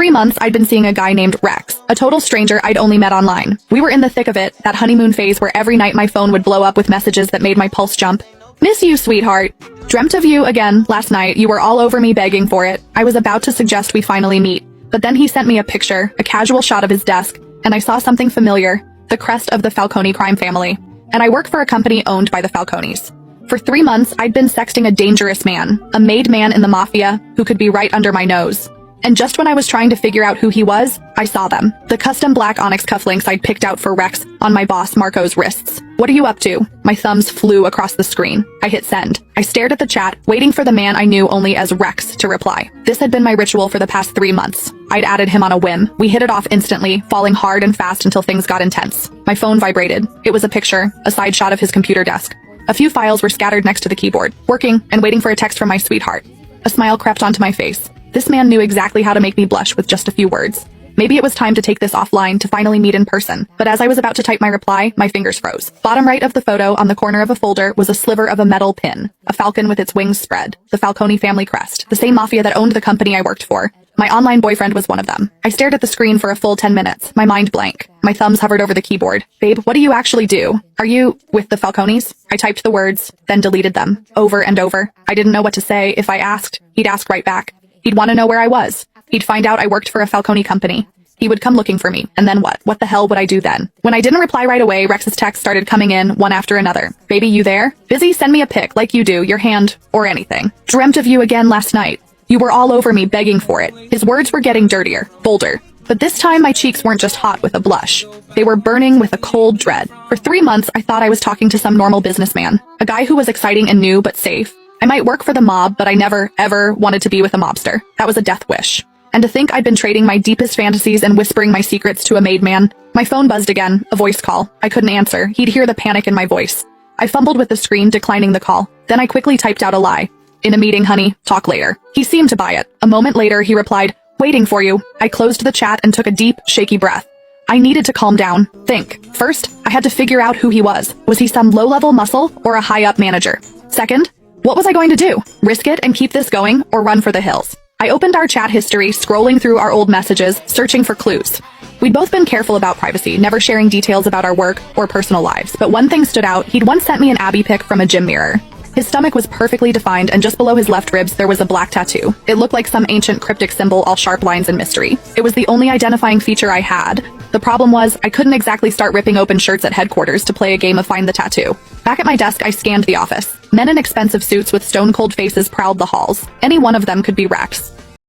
3 months, I'd been seeing a guy named Rex, a total stranger I'd only met online. We were in the thick of it, that honeymoon phase where every night my phone would blow up with messages that made my pulse jump. Miss you, sweetheart. Dreamt of you again last night. You were all over me begging for it. I was about to suggest we finally meet, but then he sent me a picture, a casual shot of his desk, and I saw something familiar, the crest of the Falcone crime family. And I work for a company owned by the Falcones. For 3 months, I'd been sexting a dangerous man, a made man in the mafia, who could be right under my nose. And just when I was trying to figure out who he was, I saw them. The custom black onyx cufflinks I'd picked out for Rex on my boss Marco's wrists. What are you up to? My thumbs flew across the screen. I hit send. I stared at the chat, waiting for the man I knew only as Rex to reply. This had been my ritual for the past 3 months. I'd added him on a whim. We hit it off instantly, falling hard and fast until things got intense. My phone vibrated. It was a picture, a side shot of his computer desk. A few files were scattered next to the keyboard, working and waiting for a text from my sweetheart. A smile crept onto my face. This man knew exactly how to make me blush with just a few words. Maybe it was time to take this offline to finally meet in person, but as I was about to type my reply, my fingers froze. Bottom right of the photo on the corner of a folder was a sliver of a metal pin, a falcon with its wings spread, the Falcone family crest, the same mafia that owned the company I worked for. My online boyfriend was one of them. I stared at the screen for a full 10 minutes, my mind blank. My thumbs hovered over the keyboard. Babe, what do you actually do? Are you with the Falcones? I typed the words, then deleted them, over and over. I didn't know what to say. If I asked, he'd ask right back. He'd want to know where I was. He'd find out I worked for a Falcone company. He would come looking for me, and then what? What the hell would I do then? When I didn't reply right away, Rex's texts started coming in, one after another. Baby, you there? Busy? Send me a pic, like you do, your hand, or anything. Dreamt of you again last night. You were all over me begging for it. His words were getting dirtier, bolder. But this time my cheeks weren't just hot with a blush. They were burning with a cold dread. For 3 months, I thought I was talking to some normal businessman. A guy who was exciting and new, but safe. I might work for the mob, but I never, ever wanted to be with a mobster. That was a death wish. And to think I'd been trading my deepest fantasies and whispering my secrets to a made man. My phone buzzed again, a voice call. I couldn't answer. He'd hear the panic in my voice. I fumbled with the screen, declining the call. Then I quickly typed out a lie. In a meeting, honey. Talk later. He seemed to buy it. A moment later, he replied, waiting for you. I closed the chat and took a deep, shaky breath. I needed to calm down. Think. First, I had to figure out who he was. Was he some low-level muscle or a high-up manager? Second, what was I going to do? Risk it and keep this going, or run for the hills? I opened our chat history, scrolling through our old messages, searching for clues. We'd both been careful about privacy, never sharing details about our work or personal lives, but one thing stood out. He'd once sent me an Abby pic from a gym mirror. His stomach was perfectly defined, and just below his left ribs there was a black tattoo. It looked like some ancient cryptic symbol, all sharp lines and mystery. It was the only identifying feature I had. The problem was, I couldn't exactly start ripping open shirts at headquarters to play a game of Find the Tattoo. Back at my desk, I scanned the office. Men in expensive suits with stone-cold faces prowled the halls. Any one of them could be Rex.